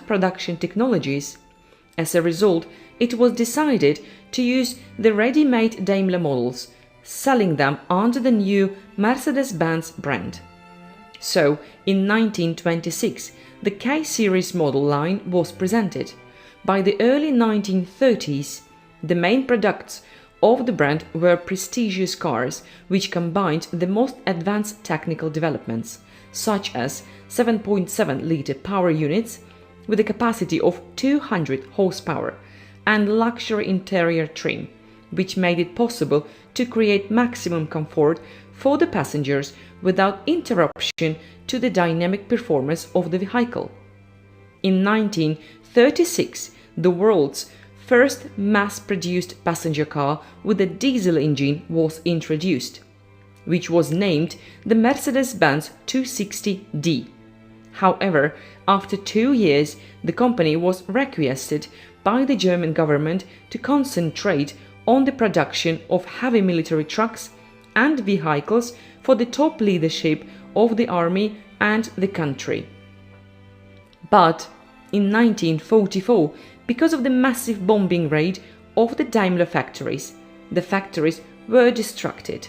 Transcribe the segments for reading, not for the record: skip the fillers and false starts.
production technologies. As a result, it was decided to use the ready-made Daimler models, selling them under the new Mercedes-Benz brand. So, in 1926, the K-series model line was presented. By the early 1930s, the main products of the brand were prestigious cars, which combined the most advanced technical developments, such as 7.7-liter power units with a capacity of 200 horsepower and luxury interior trim, which made it possible to create maximum comfort for the passengers without interruption to the dynamic performance of the vehicle. In 1936, the world's first mass-produced passenger car with a diesel engine was introduced, which was named the Mercedes-Benz 260D. However, after 2 years, the company was requested by the German government to concentrate on the production of heavy military trucks and vehicles for the top leadership of the army and the country. But in 1944, because of the massive bombing raid of the Daimler factories, the factories were destructed.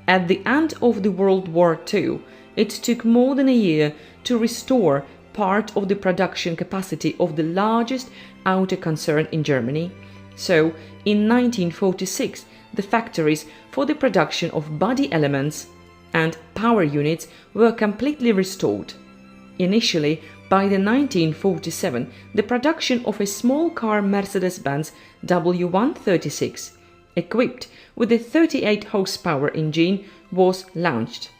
At the end of the World War II, it took more than a year to restore part of the production capacity of the largest auto concern in Germany. So, in 1946, the factories for the production of body elements and power units were completely restored. Initially, by the 1947, the production of a small car Mercedes-Benz W136, equipped with a 38 horsepower engine, was launched.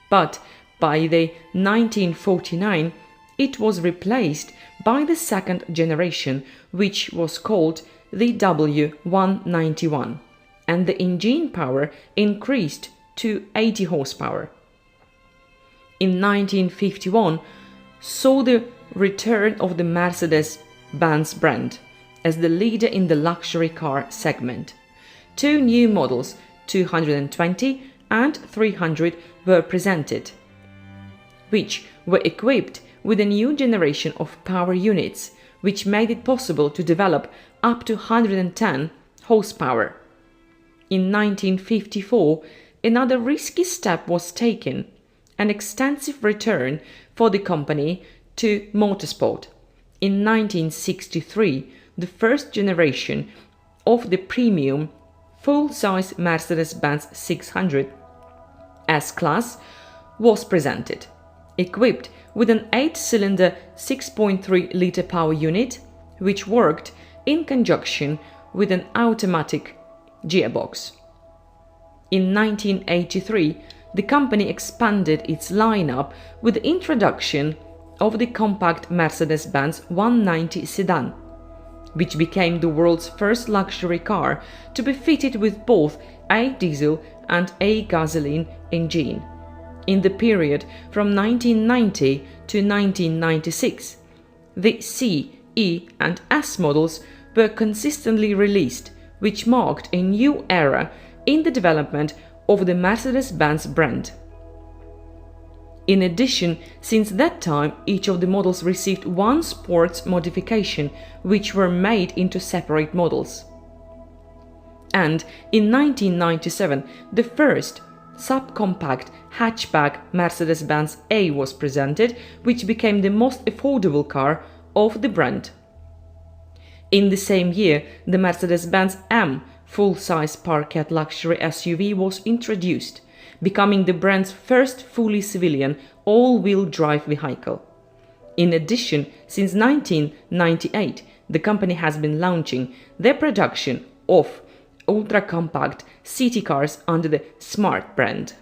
But by the 1949, it was replaced by the second generation, which was called the W191, and the engine power increased to 80 horsepower. In 1951, saw the return of the Mercedes-Benz brand as the leader in the luxury car segment. 2 new models, 220 and 300, were presented, which were equipped with a new generation of power units, which made it possible to develop up to 110 horsepower. In 1954, another risky step was taken, an extensive return for the company to motorsport. In 1963, the first generation of the premium full-size Mercedes-Benz 600 S-Class was presented, equipped with an 8-cylinder 6.3-liter power unit, which worked in conjunction with an automatic gearbox. In 1983, the company expanded its lineup with the introduction of the compact Mercedes-Benz 190 sedan, which became the world's first luxury car to be fitted with both a diesel and a gasoline engine. In the period from 1990 to 1996, the C, E and S models were consistently released, which marked a new era in the development of the Mercedes-Benz brand. In addition, since that time, each of the models received one sports modification, which were made into separate models. And in 1997, the first subcompact hatchback Mercedes-Benz A was presented, which became the most affordable car of the brand. In the same year, the Mercedes-Benz M full-size parquet luxury SUV was introduced, becoming the brand's first fully civilian all-wheel drive vehicle. In addition, since 1998, the company has been launching their production of ultra-compact city cars under the Smart brand.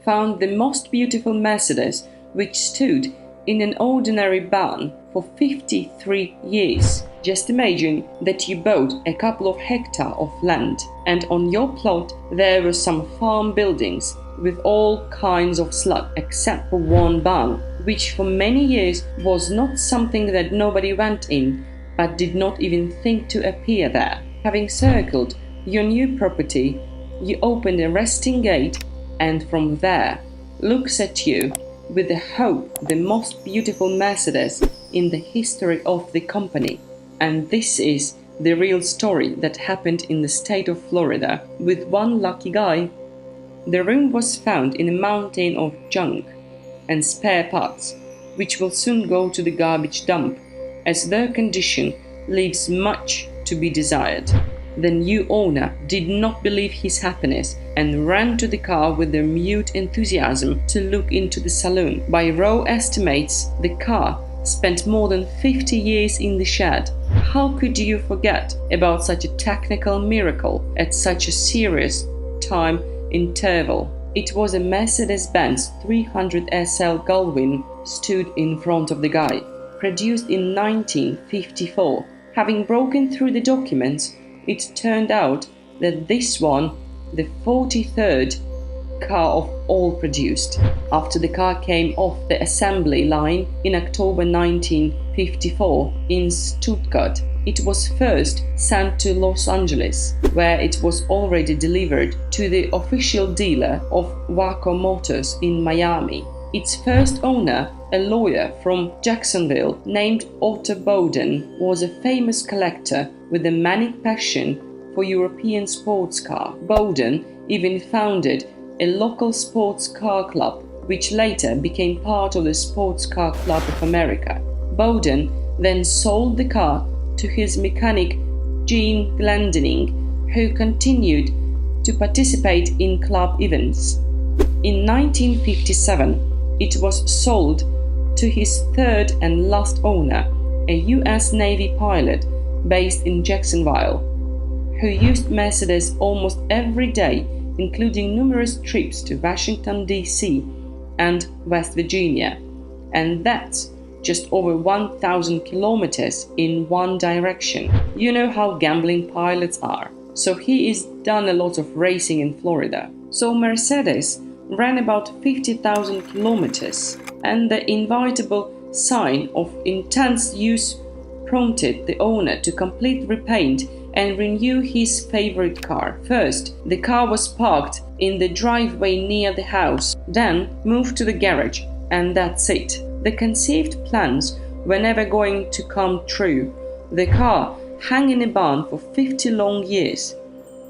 Found the most beautiful Mercedes, which stood in an ordinary barn for 53 years. Just imagine that you bought a couple of hectares of land, and on your plot there were some farm buildings with all kinds of slug except for one barn, which for many years was not something that nobody went in, but did not even think to appear there. Having circled your new property, you open a resting gate, and from there looks at you with the hope the most beautiful Mercedes in the history of the company. And this is the real story that happened in the state of Florida with one lucky guy. The room was found in a mountain of junk and spare parts, which will soon go to the garbage dump, as their condition leaves much to be desired. The new owner did not believe his happiness and ran to the car with their mute enthusiasm to look into the saloon. By raw estimates, the car spent more than 50 years in the shed. How could you forget about such a technical miracle at such a serious time interval? It was a Mercedes-Benz 300 SL Gullwing stood in front of the guy, produced in 1954. Having broken through the documents, it turned out that this one, the 43rd car of all produced. After the car came off the assembly line in October 1954 in Stuttgart, it was first sent to Los Angeles, where it was already delivered to the official dealer of Waco Motors in Miami. Its first owner, a lawyer from Jacksonville named Otto Bowden, was a famous collector with a manic passion for European sports car. Bowden even founded a local sports car club, which later became part of the Sports Car Club of America. Bowden then sold the car to his mechanic Gene Glendinning, who continued to participate in club events. In 1957, it was sold to his third and last owner, a US Navy pilot based in Jacksonville, who used Mercedes almost every day, including numerous trips to Washington, D.C. and West Virginia, and that's just over 1,000 kilometers in one direction. You know how gambling pilots are, so he has done a lot of racing in Florida. So Mercedes ran about 50,000 kilometers, and the inevitable sign of intense use prompted the owner to complete repaint and renew his favorite car. First, the car was parked in the driveway near the house, then moved to the garage, and that's it. The conceived plans were never going to come true. The car hung in a barn for 50 long years.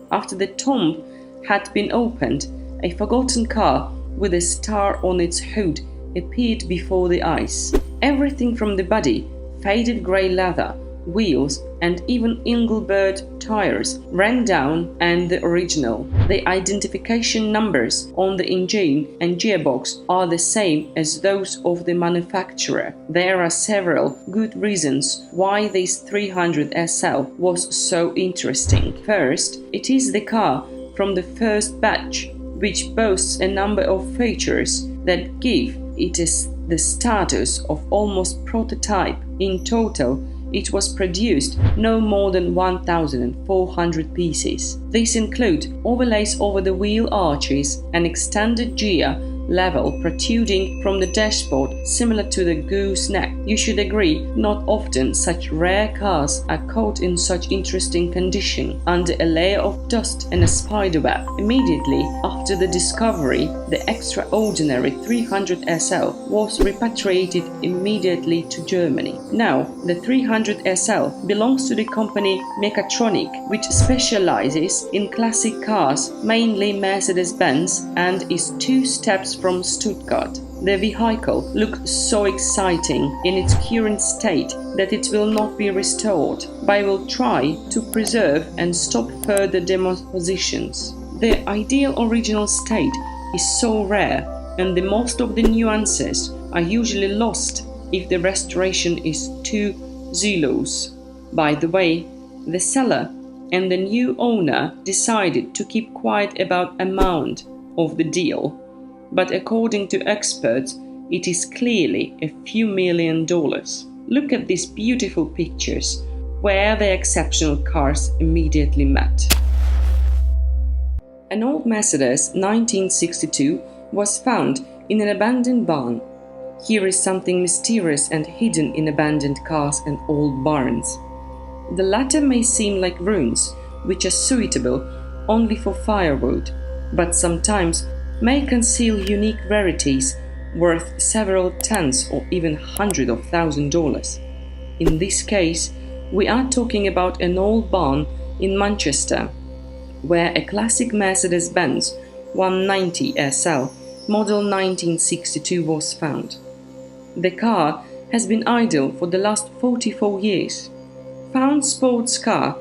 After the tomb had been opened, a forgotten car with a star on its hood appeared before the eyes. Everything from the body, faded grey leather, wheels, and even Engelbert tires ran down, and the original. The identification numbers on the engine and gearbox are the same as those of the manufacturer. There are several good reasons why this 300 SL was so interesting. First, it is the car from the first batch, which boasts a number of features that give it the status of almost prototype. In total, it was produced no more than 1,400 pieces. These include overlays over the wheel arches, an extended gear level protruding from the dashboard similar to the gooseneck. You should agree, not often such rare cars are caught in such interesting condition under a layer of dust and a spiderweb. Immediately after the discovery, the extraordinary 300 SL was repatriated immediately to Germany. Now, the 300 SL belongs to the company Mechatronic, which specializes in classic cars, mainly Mercedes-Benz, and is 2 steps from Stuttgart. The vehicle looks so exciting in its current state that it will not be restored, but I will try to preserve and stop further depositions. The ideal original state is so rare, and the most of the nuances are usually lost if the restoration is too zealous. By the way, the seller and the new owner decided to keep quiet about amount of the deal, but according to experts, it is clearly a few $1,000,000. Look at these beautiful pictures, where the exceptional cars immediately met. An old Mercedes 1962 was found in an abandoned barn. Here is something mysterious and hidden in abandoned cars and old barns. The latter may seem like ruins, which are suitable only for firewood, but sometimes may conceal unique rarities worth several tens or even hundreds of $1,000s. In this case, we are talking about an old barn in Manchester, where a classic Mercedes-Benz 190 SL model 1962 was found. The car has been idle for the last 44 years. Found sports car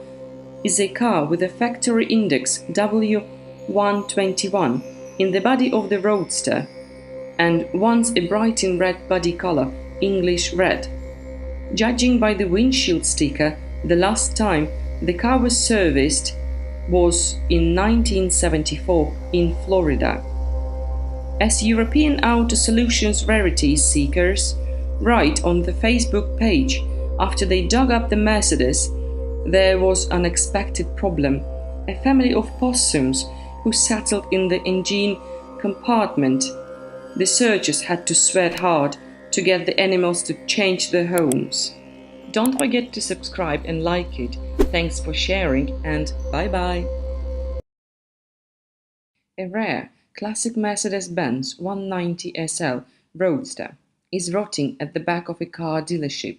is a car with a factory index W121 in the body of the roadster, and once a bright in red body color, English red. Judging by the windshield sticker, the last time the car was serviced was in 1974 in Florida. As European Auto Solutions rarities seekers write on the Facebook page, after they dug up the Mercedes, there was an unexpected problem. A family of possums who settled in the engine compartment. The searchers had to sweat hard to get the animals to change their homes. Don't forget to subscribe and like it. Thanks for sharing, and bye-bye. A rare classic Mercedes-Benz 190 SL Roadster is rotting at the back of a car dealership.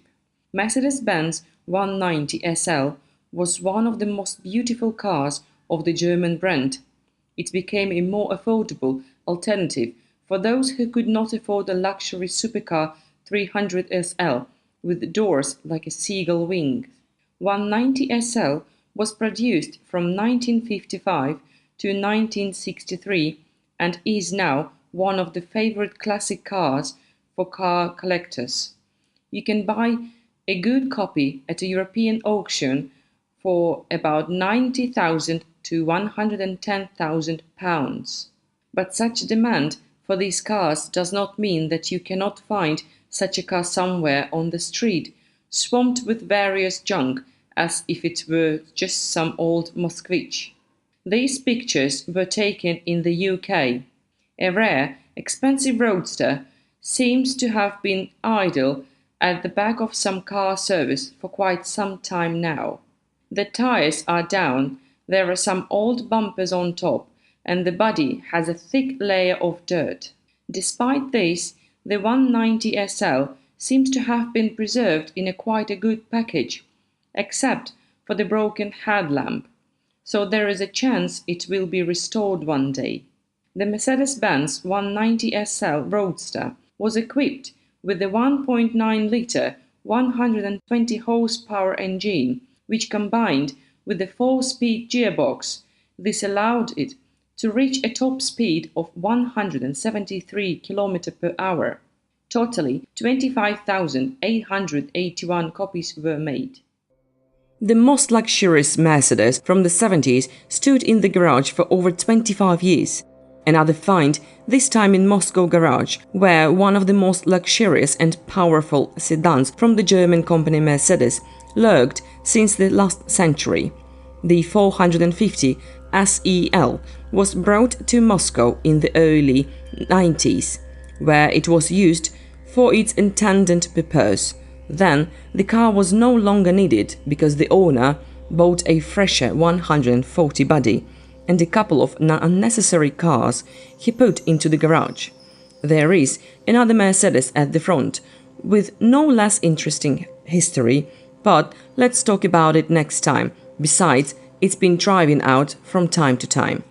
Mercedes-Benz 190 SL was one of the most beautiful cars of the German brand. It became a more affordable alternative for those who could not afford a luxury supercar 300 SL with doors like a seagull wing. 190 SL was produced from 1955 to 1963 and is now one of the favorite classic cars for car collectors. You can buy a good copy at a European auction for about 90,000 to 110,000 pounds. But such demand for these cars does not mean that you cannot find such a car somewhere on the street, swamped with various junk as if it were just some old Moskvich. These pictures were taken in the UK. A rare, expensive roadster seems to have been idle at the back of some car service for quite some time now. The tires are down, there are some old bumpers on top, and the body has a thick layer of dirt. Despite this, the 190 SL seems to have been preserved in quite a good package, except for the broken headlamp, so there is a chance it will be restored one day. The Mercedes-Benz 190 SL Roadster was equipped with the 1.9-litre 120 horsepower engine, which combined with the 4-speed gearbox, this allowed it to reach a top speed of 173 km per hour. Totally 25,881 copies were made. The most luxurious Mercedes from the 70s stood in the garage for over 25 years. Another find, this time in Moscow garage, where one of the most luxurious and powerful sedans from the German company Mercedes lurked since the last century. The 450 SEL was brought to Moscow in the early 90s, where it was used for its intended purpose. Then the car was no longer needed because the owner bought a fresher 140 body and a couple of unnecessary cars he put into the garage. There is another Mercedes at the front, with no less interesting history, but let's talk about it next time. Besides, it's been driving out from time to time.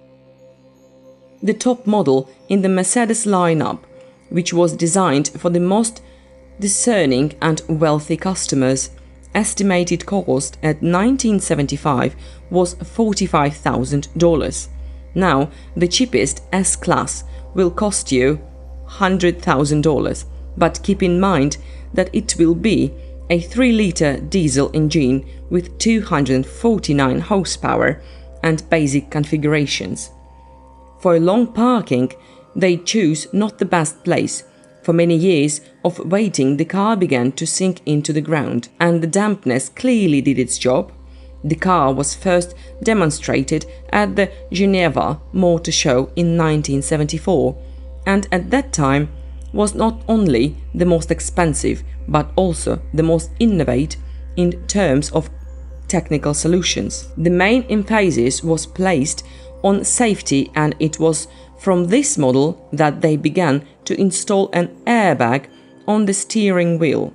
The top model in the Mercedes lineup, which was designed for the most discerning and wealthy customers, estimated cost at 1975 was $45,000. Now, the cheapest S-Class will cost you $100,000, but keep in mind that it will be a 3-litre diesel engine with 249 horsepower and basic configurations. For long parking, they choose not the best place. For many years of waiting, the car began to sink into the ground, and the dampness clearly did its job. The car was first demonstrated at the Geneva Motor Show in 1974, and at that time was not only the most expensive, but also the most innovative in terms of technical solutions. The main emphasis was placed on safety, and it was from this model that they began to install an airbag on the steering wheel.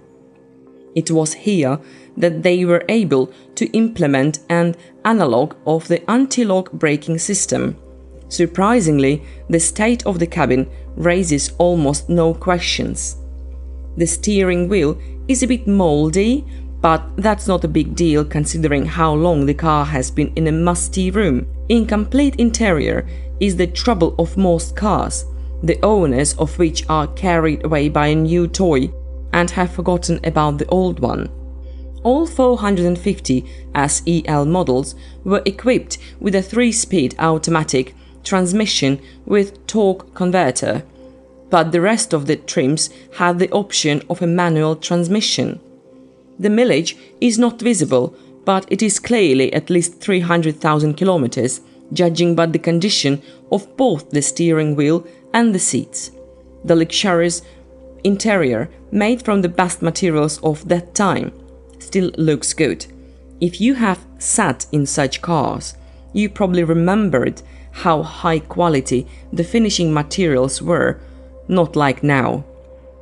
It was here that they were able to implement an analog of the anti-lock braking system. Surprisingly, the state of the cabin raises almost no questions. The steering wheel is a bit moldy, but that's not a big deal considering how long the car has been in a musty room. Incomplete interior is the trouble of most cars, the owners of which are carried away by a new toy and have forgotten about the old one. All 450 SEL models were equipped with a 3-speed automatic transmission with torque converter, but the rest of the trims had the option of a manual transmission. The mileage is not visible, but it is clearly at least 300,000 kilometers, judging by the condition of both the steering wheel and the seats. The luxurious interior, made from the best materials of that time, still looks good. If you have sat in such cars, you probably remembered how high quality the finishing materials were, not like now.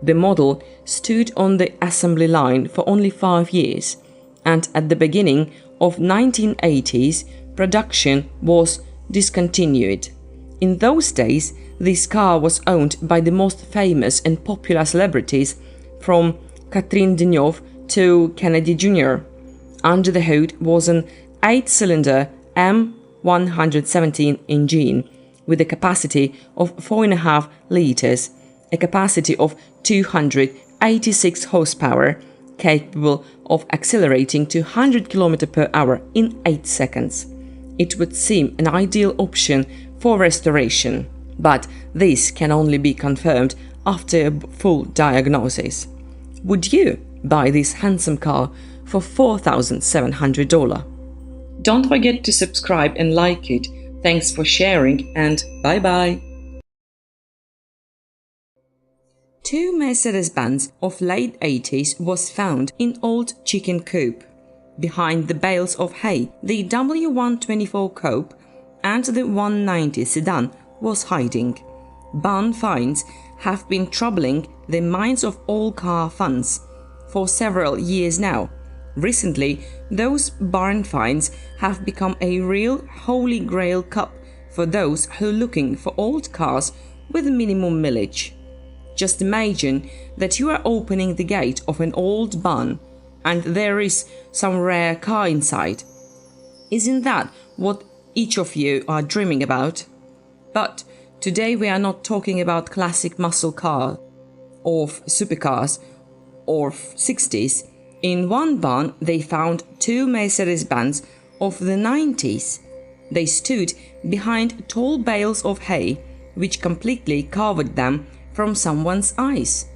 The model stood on the assembly line for only 5 years, and at the beginning of 1980s, production was discontinued. In those days, this car was owned by the most famous and popular celebrities, from Catherine Deneuve to Kennedy Jr. Under the hood was an 8-cylinder M117 engine with a capacity of 4.5 litres, a capacity of 286 horsepower, capable of accelerating to 100 km per hour in 8 seconds. It would seem an ideal option for restoration, but this can only be confirmed after a full diagnosis. Would you buy this handsome car for $4,700? Don't forget to subscribe and like it. Thanks for sharing, and bye-bye. Two Mercedes-Benz of late 80s was found in old chicken coop. Behind the bales of hay, the W124 coupe and the 190 sedan was hiding. Barn finds have been troubling the minds of all car fans for several years now. Recently, those barn finds have become a real holy grail cup for those who are looking for old cars with minimum mileage. Just imagine that you are opening the gate of an old barn and there is some rare car inside. Isn't that what each of you are dreaming about? But today we are not talking about classic muscle cars or supercars or 60s. In one barn they found two Mercedes-Benz of the 90s. They stood behind tall bales of hay, which completely covered them from someone's eyes.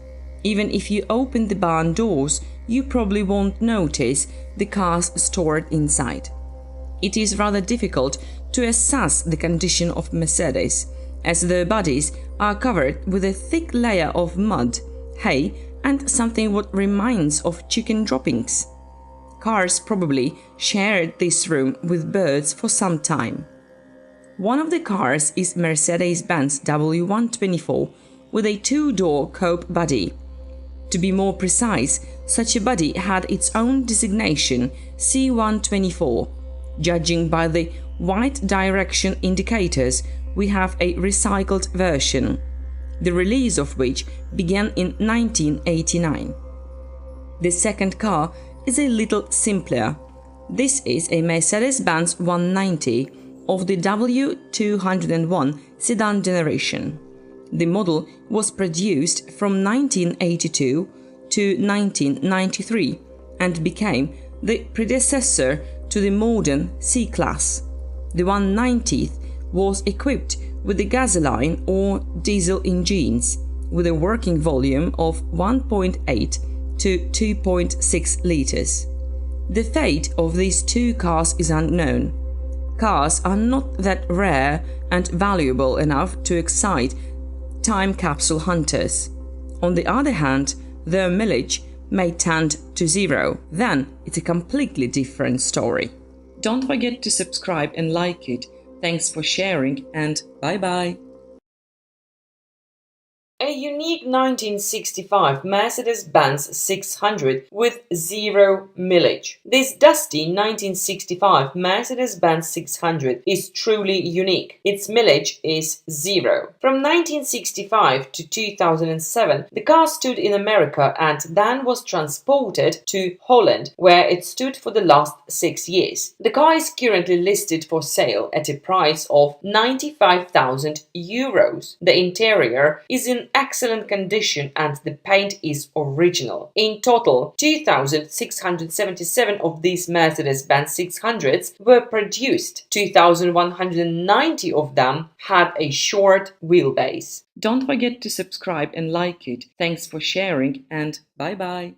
Even if you open the barn doors, you probably won't notice the cars stored inside. It is rather difficult to assess the condition of Mercedes, as their bodies are covered with a thick layer of mud, hay, and something what reminds of chicken droppings. Cars probably shared this room with birds for some time. One of the cars is Mercedes-Benz W124 with a 2-door coupe body. To be more precise, such a body had its own designation, C124. Judging by the white direction indicators, we have a recycled version, the release of which began in 1989. The second car is a little simpler. This is a Mercedes-Benz 190 of the W201 sedan generation. The model was produced from 1982 to 1993 and became the predecessor to the modern C-Class. The 190th was equipped with the gasoline or diesel engines with a working volume of 1.8 to 2.6 litres. The fate of these two cars is unknown. Cars are not that rare and valuable enough to excite time capsule hunters. On the other hand, their mileage may tend to zero. Then it's a completely different story. Don't forget to subscribe and like it. Thanks for sharing, and bye-bye. A unique 1965 Mercedes-Benz 600 with 0 mileage. This dusty 1965 Mercedes-Benz 600 is truly unique. Its mileage is 0. From 1965 to 2007, the car stood in America and then was transported to Holland, where it stood for the last 6 years. The car is currently listed for sale at a price of €95,000. The interior is in excellent condition and the paint is original. In total, 2,677 of these Mercedes-Benz 600s were produced. 2,190 of them had a short wheelbase. Don't forget to subscribe and like it. Thanks for sharing, and bye-bye.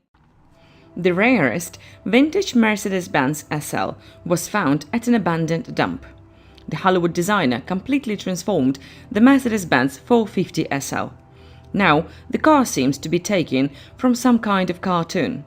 The rarest vintage Mercedes-Benz SL was found at an abandoned dump. The Hollywood designer completely transformed the Mercedes-Benz 450 SL. Now, the car seems to be taken from some kind of cartoon.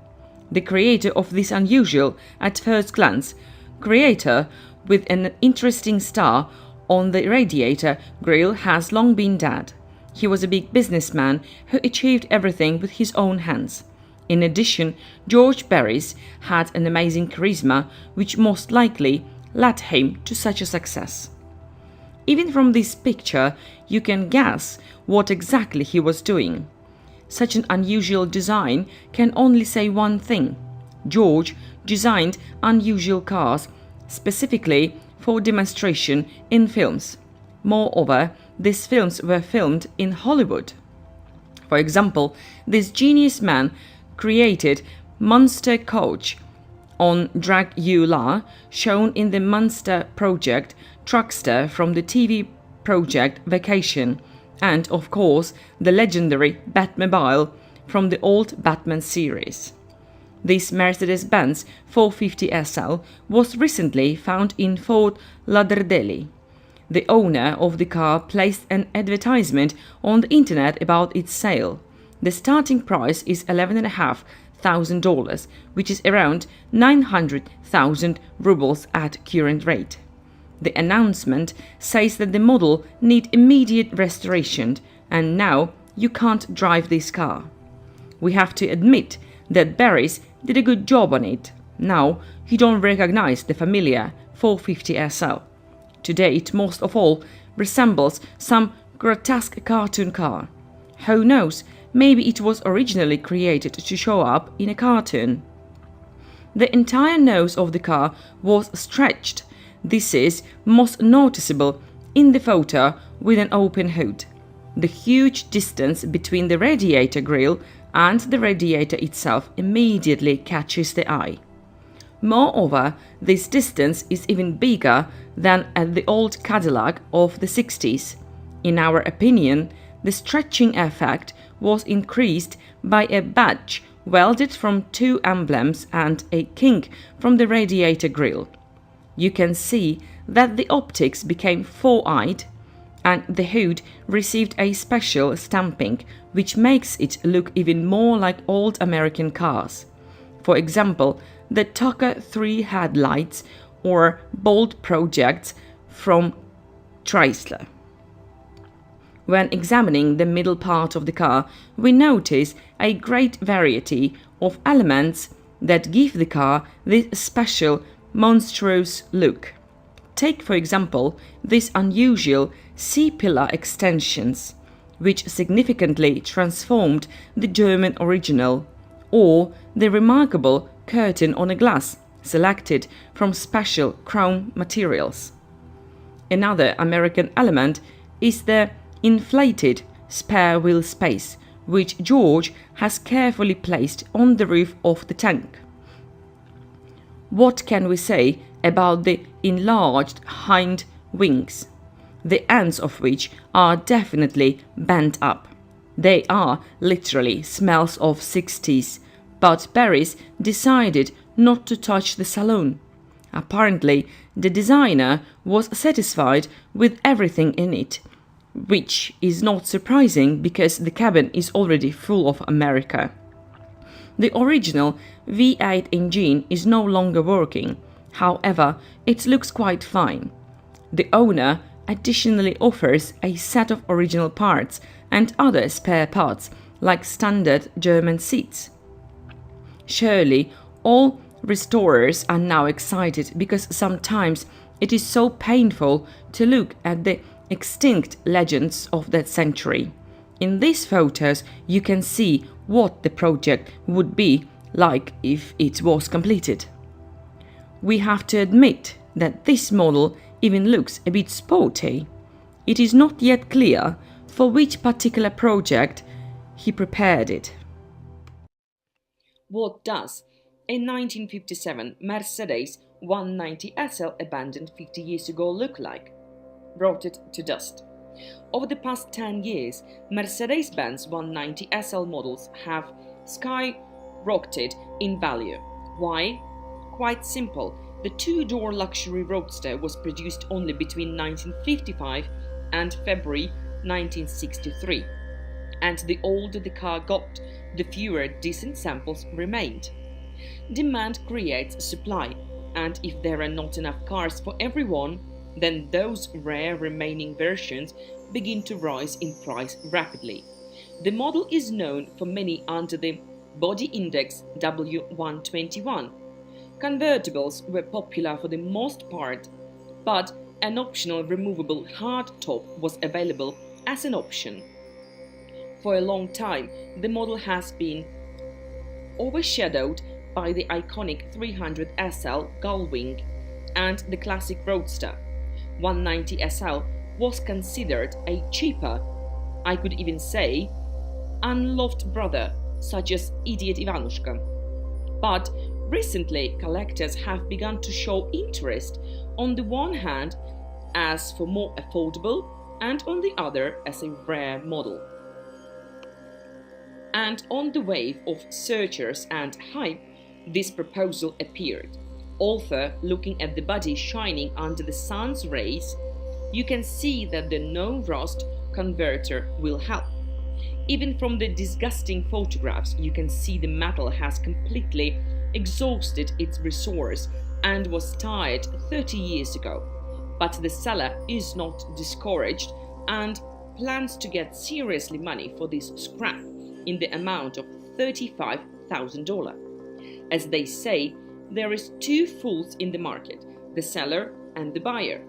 The creator of this unusual, at first glance, creator with an interesting star on the radiator grille has long been dead. He was a big businessman who achieved everything with his own hands. In addition, George Barris had an amazing charisma, which most likely led him to such a success. Even from this picture, you can guess what exactly he was doing. Such an unusual design can only say one thing. George designed unusual cars specifically for demonstration in films. Moreover, these films were filmed in Hollywood. For example, this genius man created monster coach on Dragula, shown in the Monster Project Truckster from the TV project Vacation, and of course the legendary Batmobile from the old Batman series. This Mercedes-Benz 450 SL was recently found in Fort Lauderdale. The owner of the car placed an advertisement on the internet about its sale. The starting price is $11,500, which is around 900,000 rubles at current rate. The announcement says that the model needs immediate restoration, and now you can't drive this car. We have to admit that Barris did a good job on it. Now you don't recognize the familiar 450 SL. Today it most of all resembles some grotesque cartoon car. Who knows, maybe it was originally created to show up in a cartoon. The entire nose of the car was stretched. This is most noticeable in the photo with an open hood. The huge distance between the radiator grille and the radiator itself immediately catches the eye. Moreover, this distance is even bigger than at the old Cadillac of the 60s. In our opinion, the stretching effect was increased by a badge welded from two emblems and a kink from the radiator grille. You can see that the optics became four-eyed, and the hood received a special stamping which makes it look even more like old American cars. For example, the Tucker 3 headlights or bold projects from Chrysler. When examining the middle part of the car, we notice a great variety of elements that give the car this special monstrous look. Take, for example, these unusual C-pillar extensions, which significantly transformed the German original, or the remarkable curtain on a glass selected from special chrome materials. Another American element is the inflated spare wheel space, which George has carefully placed on the roof of the tank. What can we say about the enlarged hind wings, the ends of which are definitely bent up? They are literally smells of 60s, but Barris decided not to touch the saloon. Apparently, the designer was satisfied with everything in it, which is not surprising because the cabin is already full of America. The original V8 engine is no longer working, however, it looks quite fine. The owner additionally offers a set of original parts and other spare parts, like standard German seats. Surely, all restorers are now excited because sometimes it is so painful to look at the extinct legends of that century. In these photos, you can see what the project would be like if it was completed. We have to admit that this model even looks a bit sporty. It is not yet clear for which particular project he prepared it. What does a 1957 Mercedes 190 SL abandoned 50 years ago look like? Brought it to dust. Over the past 10 years, Mercedes-Benz 190 SL models have skyrocketed in value. Why? Quite simple. The two-door luxury roadster was produced only between 1955 and February 1963. And the older the car got, the fewer decent samples remained. Demand creates supply, and if there are not enough cars for everyone, then those rare remaining versions begin to rise in price rapidly. The model is known for many under the body index W121. Convertibles were popular for the most part, but an optional removable hardtop was available as an option. For a long time, the model has been overshadowed by the iconic 300 SL Gullwing and the classic roadster. 190 SL was considered a cheaper, I could even say, unloved brother, such as Idiot Ivanushka. But recently, collectors have begun to show interest on the one hand as for more affordable and on the other as a rare model. And on the wave of searchers and hype, this proposal appeared. Although, looking at the body shining under the sun's rays, you can see that the no-rust converter will help. Even from the disgusting photographs, you can see the metal has completely exhausted its resource and was tired 30 years ago. But the seller is not discouraged and plans to get seriously money for this scrap in the amount of $35,000. As they say, there is two fools in the market, the seller and the buyer.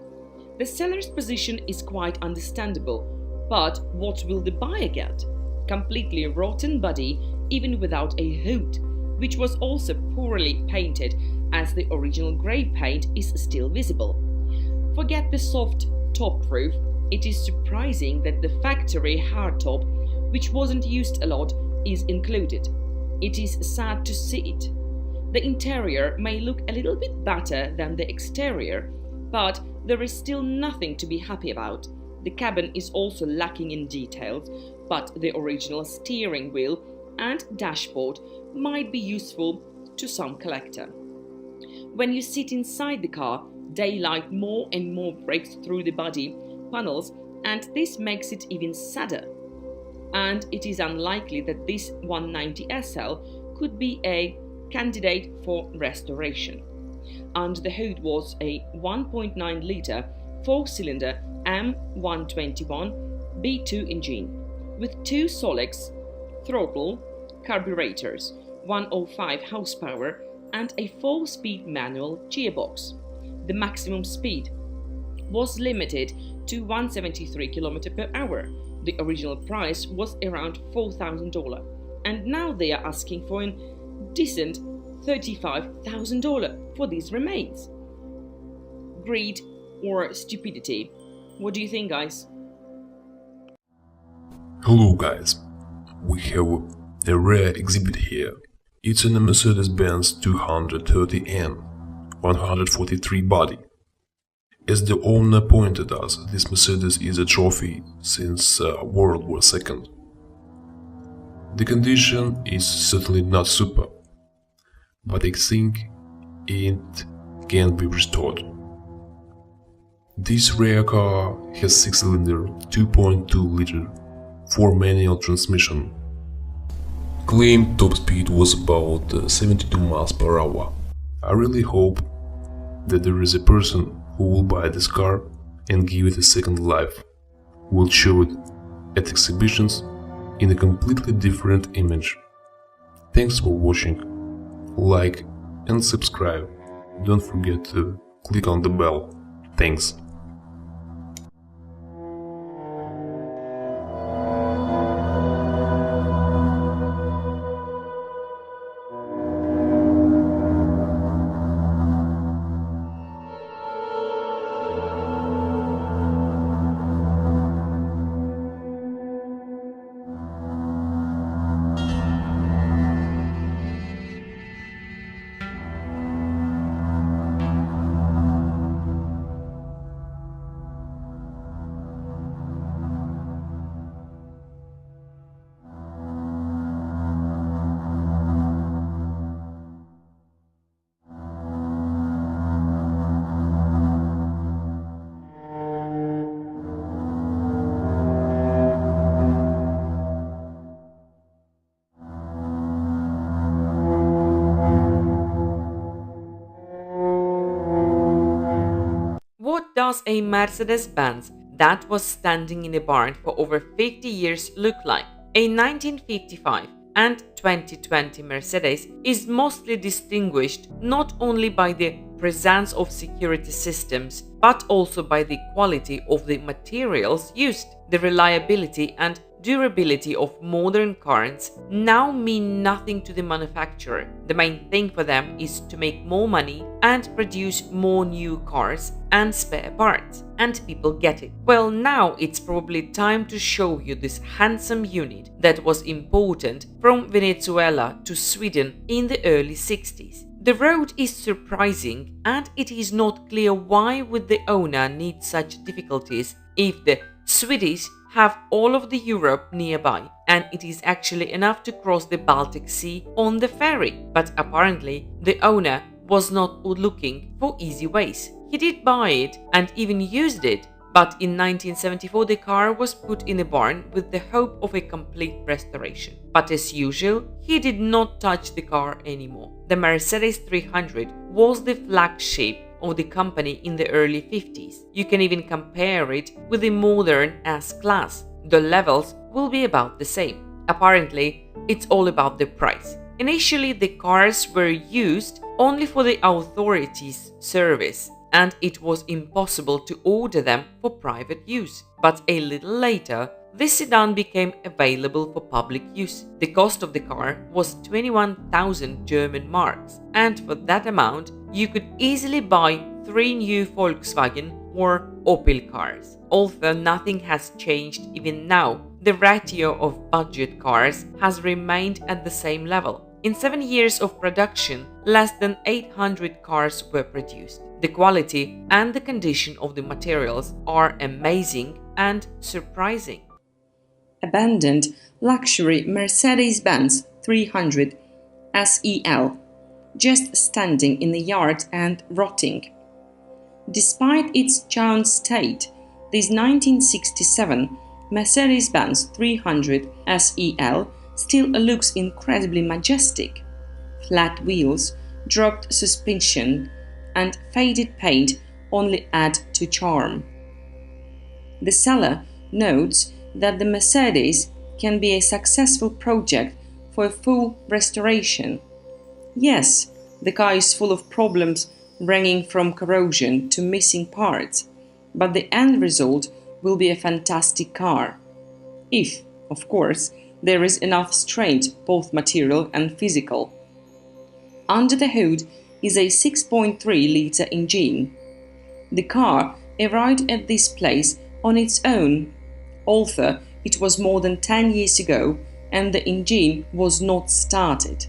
The seller's position is quite understandable, but what will the buyer get? Completely rotten body, even without a hood, which was also poorly painted as the original grey paint is still visible. Forget the soft top roof, it is surprising that the factory hardtop, which wasn't used a lot, is included. It is sad to see it. The interior may look a little bit better than the exterior, but there is still nothing to be happy about. The cabin is also lacking in details, but the original steering wheel and dashboard might be useful to some collector. When you sit inside the car, daylight more and more breaks through the body panels, and this makes it even sadder. And it is unlikely that this 190 SL could be a candidate for restoration. Under the hood was a 1.9-litre 4-cylinder M121 B2 engine with two Solex throttle carburetors, 105 horsepower and a 4-speed manual gearbox. The maximum speed was limited to 173 km per hour. The original price was around $4,000, and now they are asking for a decent $35,000 for these remains. Greed or stupidity? What do you think, guys? Hello guys, we have a rare exhibit here. It's in a Mercedes-Benz 230N 143 body. As the owner pointed us, this Mercedes is a trophy since World War II. The condition is certainly not super, but I think it can be restored. This rare car has 6-cylinder 2.2-liter 4-manual transmission. Claimed top speed was about 72 miles per hour. I really hope that there is a person who will buy this car and give it a second life, will show it at exhibitions in a completely different image. Thanks for watching. Like and subscribe. Don't forget to click on the bell. Thanks. What does a Mercedes-Benz that was standing in a barn for over 50 years look like? A 1955 and 2020 Mercedes is mostly distinguished not only by the presence of security systems, but also by the quality of the materials used. The reliability and durability of modern cars now mean nothing to the manufacturer. The main thing for them is to make more money and produce more new cars and spare parts, and people get it. Well, now it's probably time to show you this handsome unit that was important from Venezuela to Sweden in the early 60s. The road is surprising, and it is not clear why would the owner need such difficulties if the Swedish have all of the Europe nearby, and it is actually enough to cross the Baltic Sea on the ferry. But apparently the owner was not looking for easy ways. He did buy it and even used it, but in 1974 the car was put in a barn with the hope of a complete restoration. But as usual, he did not touch the car anymore. The Mercedes 300 was the flagship of the company in the early 50s. You can even compare it with the modern S-Class. The levels will be about the same. Apparently, it's all about the price. Initially, the cars were used only for the authorities' service, and it was impossible to order them for private use. But a little later, the sedan became available for public use. The cost of the car was 21,000 German marks, and for that amount, you could easily buy 3 new Volkswagen or Opel cars. Although nothing has changed even now, the ratio of budget cars has remained at the same level. In 7 years of production, less than 800 cars were produced. The quality and the condition of the materials are amazing and surprising. Abandoned luxury Mercedes-Benz 300 SEL, just standing in the yard and rotting. Despite its sound state, this 1967 Mercedes-Benz 300 SEL still looks incredibly majestic. Flat wheels, dropped suspension, and faded paint only add to charm. The seller notes that the Mercedes can be a successful project for a full restoration. Yes, the car is full of problems ranging from corrosion to missing parts, but the end result will be a fantastic car. If, of course, there is enough strength, both material and physical. Under the hood is a 6.3-litre engine. The car arrived at this place on its own, although it was more than 10 years ago and the engine was not started.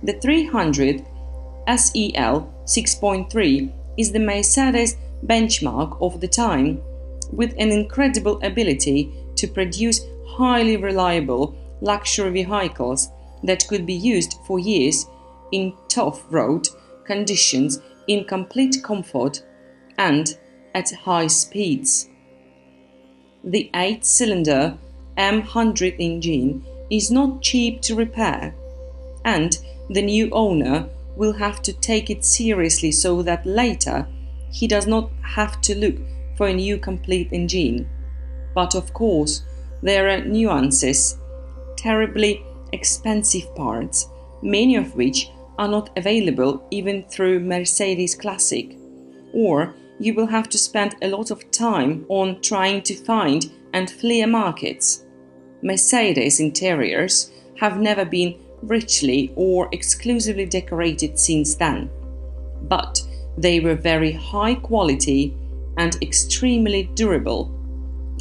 The 300 SEL 6.3 is the Mercedes benchmark of the time, with an incredible ability to produce highly reliable luxury vehicles that could be used for years in tough road conditions in complete comfort and at high speeds. The 8-cylinder M100 engine is not cheap to repair, and the new owner will have to take it seriously so that later he does not have to look for a new complete engine. But of course, there are nuances, terribly expensive parts, many of which are not available even through Mercedes Classic, or you will have to spend a lot of time on trying to find and flea markets. Mercedes interiors have never been richly or exclusively decorated since then, but they were very high quality and extremely durable.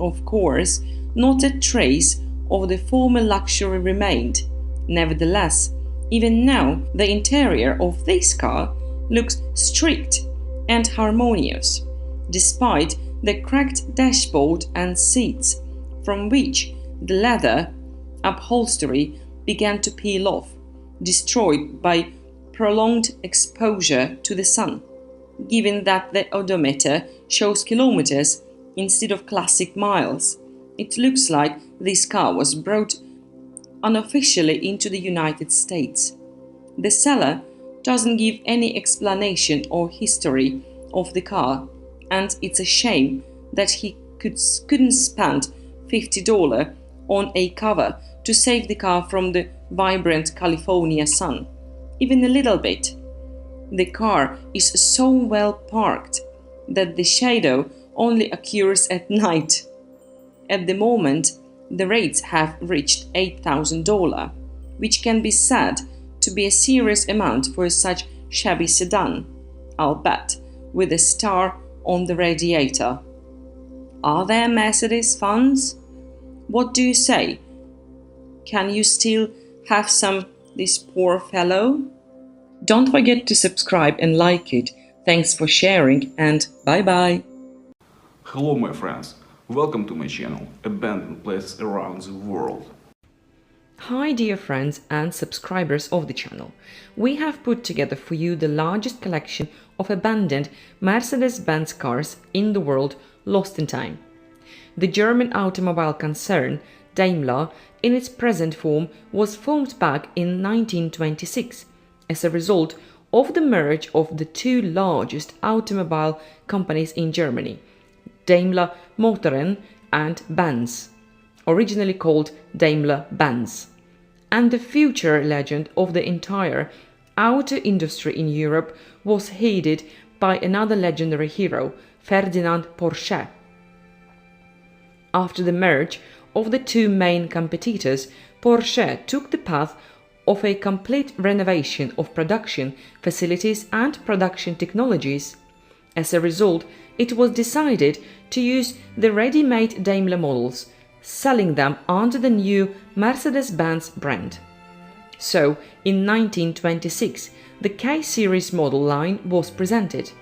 Of course, not a trace of the former luxury remained. Nevertheless, even now, the interior of this car looks strict and harmonious, despite the cracked dashboard and seats, from which the leather upholstery began to peel off, destroyed by prolonged exposure to the sun. Given that the odometer shows kilometers instead of classic miles, it looks like this car was brought unofficially into the United States. The seller doesn't give any explanation or history of the car, and it's a shame that he couldn't spend $50 on a cover to save the car from the vibrant California sun, even a little bit. The car is so well parked that the shadow only occurs at night. At the moment, the rates have reached $8,000, which can be said to be a serious amount for such shabby sedan, I'll bet, with a star on the radiator. Are there Mercedes fans? What do you say? Can you still have some this poor fellow? Don't forget to subscribe and like it. Thanks for sharing and bye-bye. Hello my friends, welcome to my channel, Abandoned Places Around the World. Hi dear friends and subscribers of the channel. We have put together for you the largest collection of abandoned Mercedes-Benz cars in the world lost in time. The German automobile concern, Daimler, in its present form was formed back in 1926 as a result of the merge of the two largest automobile companies in Germany, Daimler Motoren and Benz, originally called Daimler-Benz. And the future legend of the entire auto industry in Europe was headed by another legendary hero, Ferdinand Porsche. After the merge of the two main competitors, Porsche took the path of a complete renovation of production facilities and production technologies. As a result, it was decided to use the ready-made Daimler models, selling them under the new Mercedes-Benz brand. So, in 1926, the K-series model line was presented.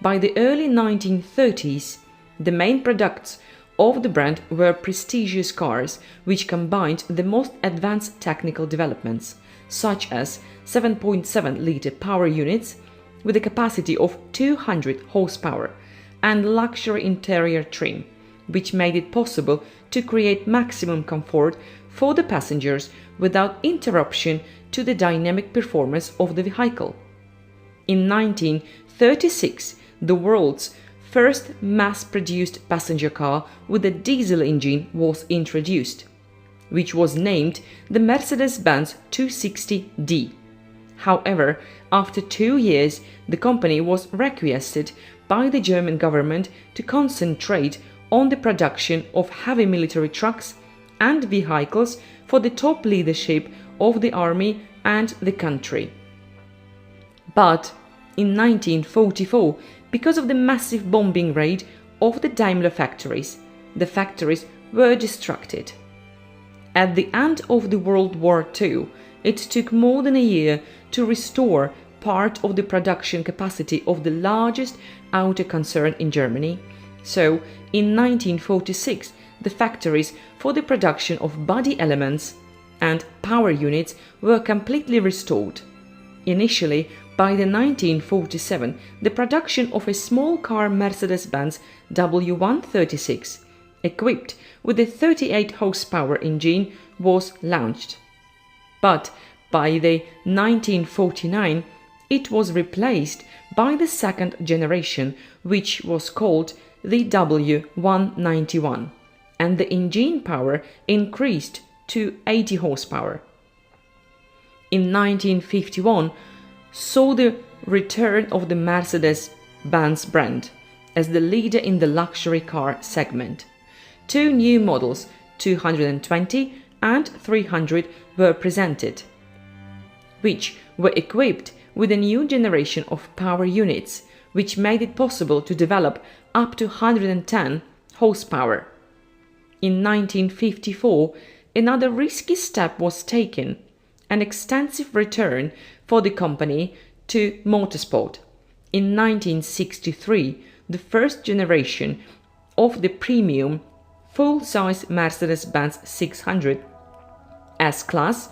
By the early 1930s, the main products of the brand were prestigious cars which combined the most advanced technical developments, such as 7.7-liter power units with a capacity of 200 horsepower and luxury interior trim, which made it possible to create maximum comfort for the passengers without interruption to the dynamic performance of the vehicle. In 1936, the world's first mass-produced passenger car with a diesel engine was introduced, which was named the Mercedes-Benz 260D. However, after 2 years, the company was requested by the German government to concentrate on the production of heavy military trucks and vehicles for the top leadership of the army and the country. But in 1944, because of the massive bombing raid of the Daimler factories, the factories were destructed. At the end of the World War II, it took more than a year to restore part of the production capacity of the largest auto concern in Germany. So, in 1946, the factories for the production of body elements and power units were completely restored. Initially, by the 1947, the production of a small car Mercedes-Benz W136, equipped with a 38 horsepower engine, was launched. But by the 1949, it was replaced by the second generation, which was called the W191, and the engine power increased to 80 horsepower. In 1951, saw the return of the Mercedes-Benz brand as the leader in the luxury car segment. Two new models, 220 and 300, were presented, which were equipped with a new generation of power units, which made it possible to develop up to 110 horsepower. In 1954, another risky step was taken, an extensive return for the company to motorsport. In 1963, the first generation of the premium full-size Mercedes-Benz 600 S-Class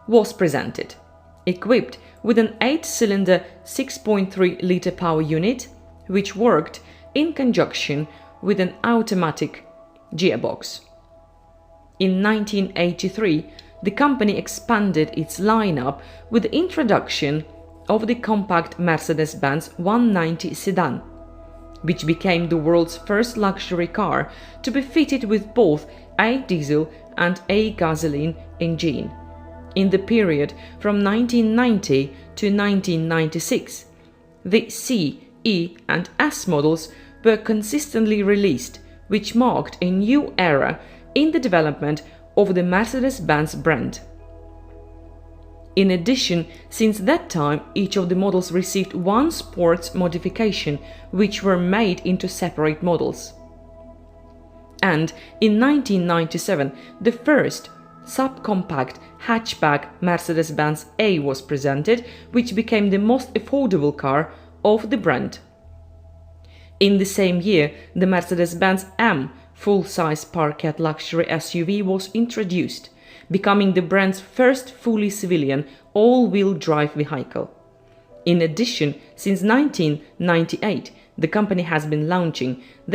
was presented, equipped with an 8-cylinder 6.3-liter power unit, which worked in conjunction with an automatic gearbox. In 1983, the company expanded its lineup with the introduction of the compact Mercedes-Benz 190 sedan, which became the world's first luxury car to be fitted with both a diesel and a gasoline engine. In the period from 1990 to 1996, the C, E and S models were consistently released, which marked a new era in the development of the Mercedes-Benz brand. In addition, since that time, each of the models received one sports modification, which were made into separate models. And in 1997, the first subcompact hatchback Mercedes-Benz A was presented, which became the most affordable car of the brand. In the same year, the Mercedes-Benz M full-size parquet luxury SUV was introduced, becoming the brand's first fully civilian all-wheel drive vehicle. In addition, since 1998, the company has been launching their